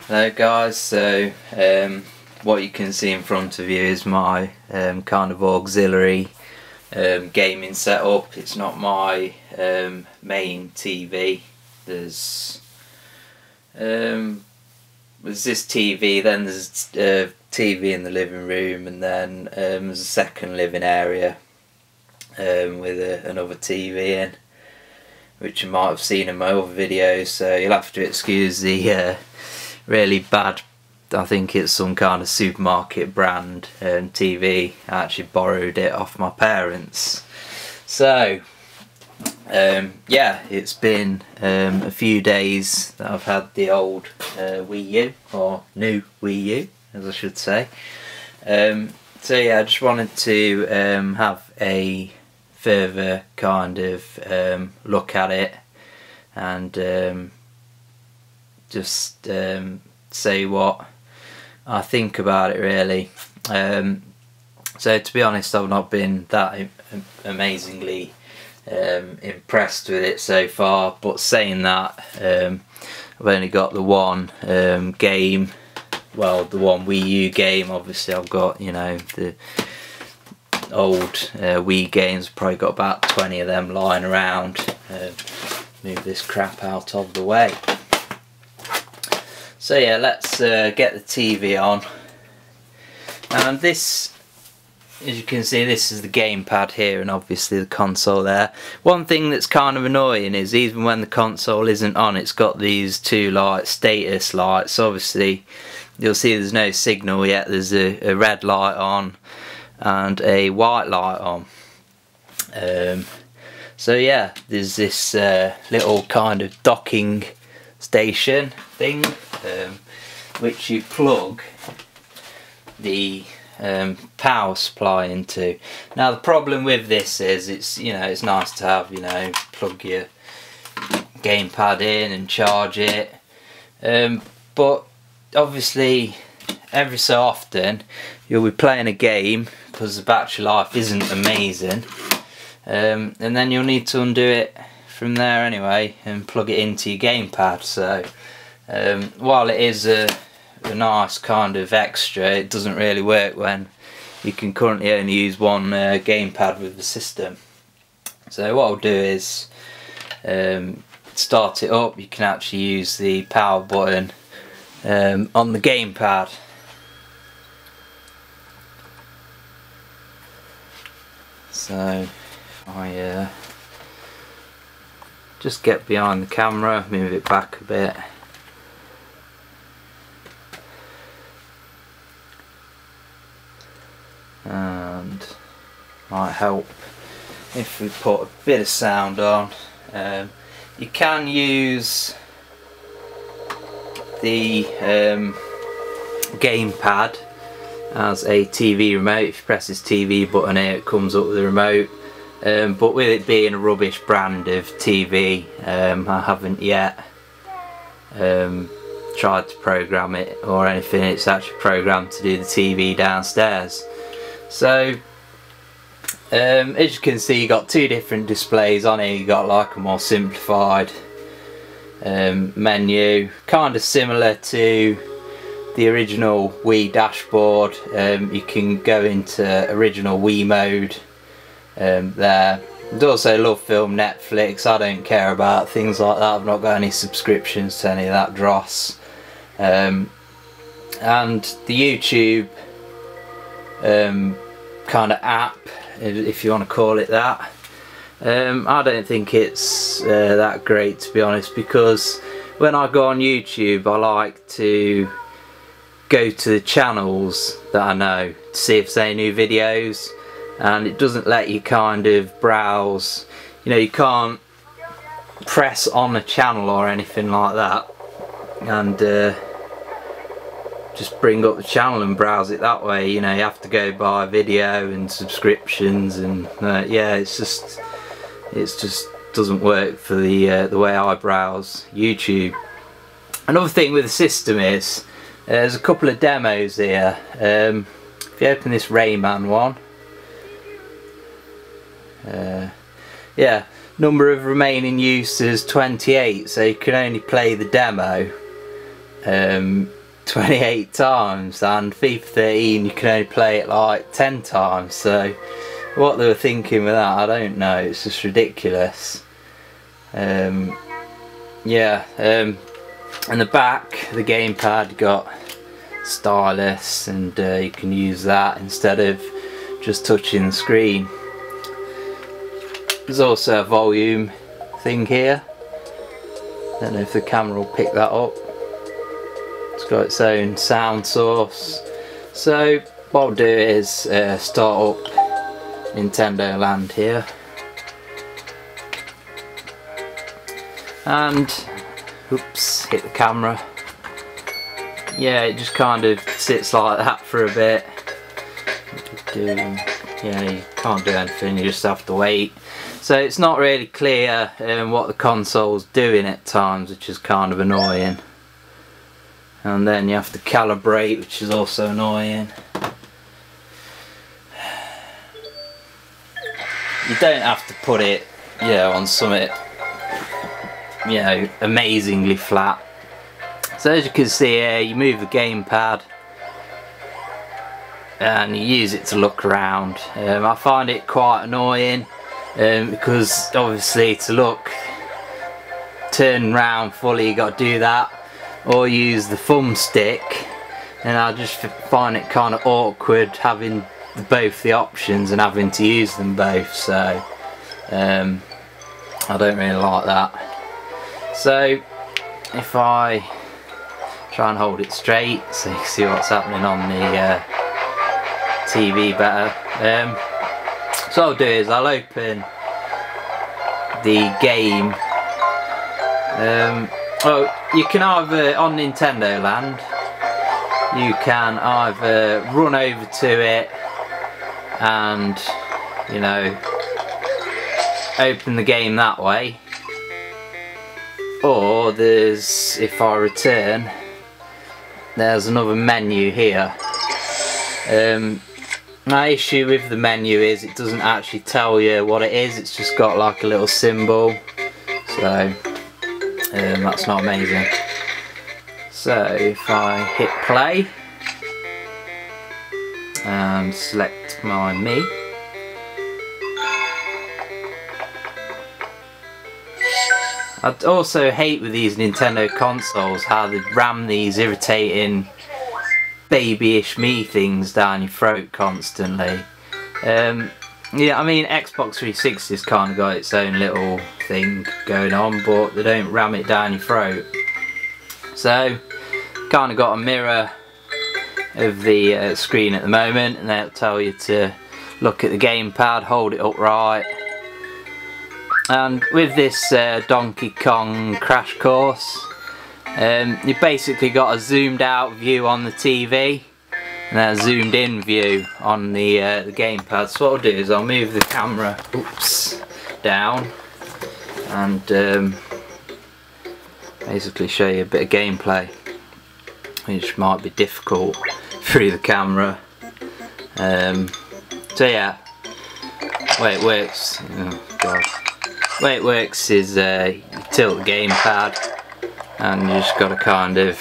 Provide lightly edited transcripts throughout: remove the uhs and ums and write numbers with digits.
Hello guys, so what you can see in front of you is my kind of auxiliary gaming setup. It's not my main TV. There's this TV, then there's TV in the living room, and then there's a second living area with another TV in, which you might have seen in my other videos, so you'll have to excuse the really bad, I think it's some kind of supermarket brand TV. I actually borrowed it off my parents. So yeah, it's been a few days that I've had the old Wii U, or new Wii U as I should say. So yeah, I just wanted to have a further kind of look at it and just say what I think about it really. So to be honest, I've not been that amazingly impressed with it so far, but saying that, I've only got the one game, well, the one Wii U game. Obviously I've got, you know, the old Wii games, probably got about 20 of them lying around. Move this crap out of the way. So yeah, let's get the TV on, and this, as you can see, this is the gamepad here and obviously the console there. One thing that's kind of annoying is even when the console isn't on, it's got these two lights, status lights. Obviously you'll see there's no signal yet. There's a red light on and a white light on. So yeah, there's this little kind of docking station thing, which you plug the power supply into. Now the problem with this is it's nice to have, plug your gamepad in and charge it, but obviously every so often you'll be playing a game because the battery life isn't amazing, and then you'll need to undo it from there anyway and plug it into your gamepad. So while it is a nice kind of extra, it doesn't really work when you can currently only use one gamepad with the system. So what I'll do is start it up. You can actually use the power button on the gamepad. So if I just get behind the camera, move it back a bit. And might help if we put a bit of sound on. You can use the gamepad as a TV remote. If you press this TV button here, it comes up with the remote. But with it being a rubbish brand of TV, I haven't yet tried to program it or anything. It's actually programmed to do the TV downstairs. So as you can see, you got two different displays on here. You got like a more simplified menu, kind of similar to the original Wii dashboard. You can go into original Wii mode there. There's also Love Film, Netflix. I don't care about things like that. I've not got any subscriptions to any of that dross. And the YouTube kind of app, if you want to call it that, I don't think it's that great, to be honest, because when I go on YouTube I like to go to the channels that I know to see if there's any new videos, and it doesn't let you kind of browse. You can't press on a channel or anything like that and just bring up the channel and browse it that way. You have to go by video and subscriptions, and yeah, it just doesn't work for the way I browse YouTube. Another thing with the system is there's a couple of demos here. If you open this Rayman one, yeah, number of remaining users 28, so you can only play the demo. 28 times, and FIFA 13 you can only play it like 10 times. So what they were thinking with that, I don't know. It's just ridiculous. Yeah. In the back, the gamepad got stylus, and you can use that instead of just touching the screen. There's also a volume thing here. Don't know if the camera will pick that up. It's got its own sound source. So what I'll do is start up Nintendo Land here, and oops, hit the camera. Yeah, it just kind of sits like that for a bit. Yeah, you can't do anything, you just have to wait. So it's not really clear what the console's doing at times, which is kind of annoying. And then you have to calibrate, which is also annoying. You don't have to put it, you know, on something, you know, amazingly flat. So as you can see here, you move the gamepad and you use it to look around. I find it quite annoying because obviously to look, turn round fully, you got to do that, or use the thumbstick, and I just find it kind of awkward having both the options and having to use them both. So I don't really like that. So if I try and hold it straight so you can see what's happening on the TV better. So what I'll do is I'll open the game. Well, you can either, on Nintendo Land, you can either run over to it and, you know, open the game that way, or there's, if I return, there's another menu here. My issue with the menu is it doesn't actually tell you what it is, it's just got like a little symbol, so that's not amazing. So if I hit play and select my Mii, I also hate with these Nintendo consoles how they ram these irritating babyish Mii things down your throat constantly. Yeah, I mean Xbox 360's kind of got its own little thing going on, but they don't ram it down your throat. So kind of got a mirror of the screen at the moment, and they'll tell you to look at the gamepad, hold it upright. And with this Donkey Kong Crash Course, you basically got a zoomed out view on the TV and then a zoomed in view on the gamepad. So what I'll do is I'll move the camera down and basically show you a bit of gameplay, which might be difficult through the camera. So yeah, the way it works, oh God. The way it works is you tilt the gamepad and you just got to kind of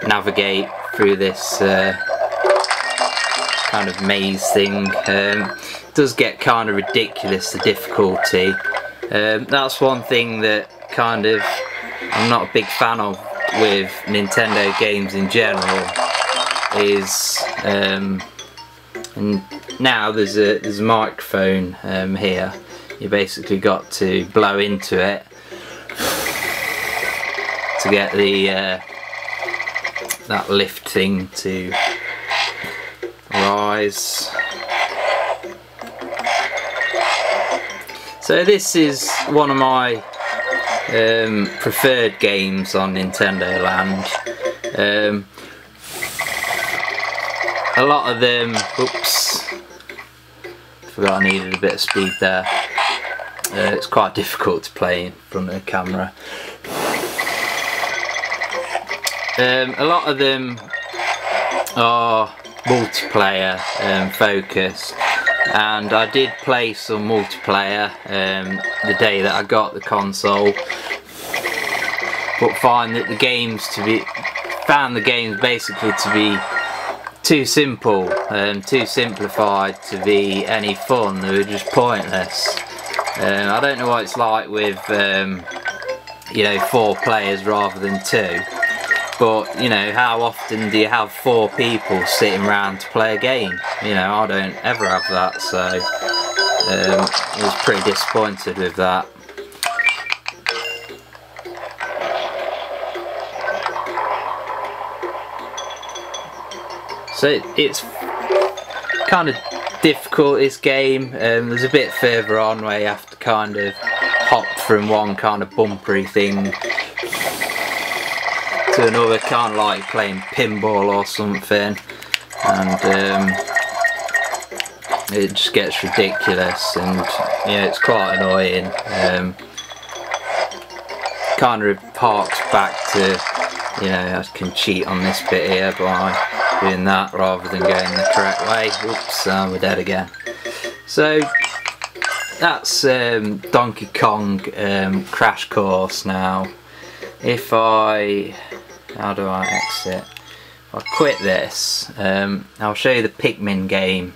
navigate through this kind of maze thing. It does get kind of ridiculous, the difficulty. That's one thing that kind of I'm not a big fan of with Nintendo games in general, is and now there's a microphone here. You basically got to blow into it to get the that lift thing to rise. So this is one of my preferred games on Nintendo Land. A lot of them, oops, forgot I needed a bit of speed there. It's quite difficult to play in front of the camera. A lot of them are multiplayer focused, and I did play some multiplayer the day that I got the console. but found the games basically to be too simple, too simplified to be any fun. They were just pointless. I don't know what it's like with you know, 4 players rather than 2, but you know, how often do you have 4 people sitting around to play a game? You know, I don't ever have that, so I was pretty disappointed with that. So it's kind of difficult, this game. There's a bit further on where you have to kind of hop from one kind of bumpery thing to another, kind of like playing pinball or something, and it just gets ridiculous, and yeah, it's quite annoying. Kind of harks back to, you know, I can cheat on this bit here by doing that rather than going the correct way. Oops, we're dead again. So that's Donkey Kong Crash Course. Now if how do I exit? If I quit this, I'll show you the Pikmin game.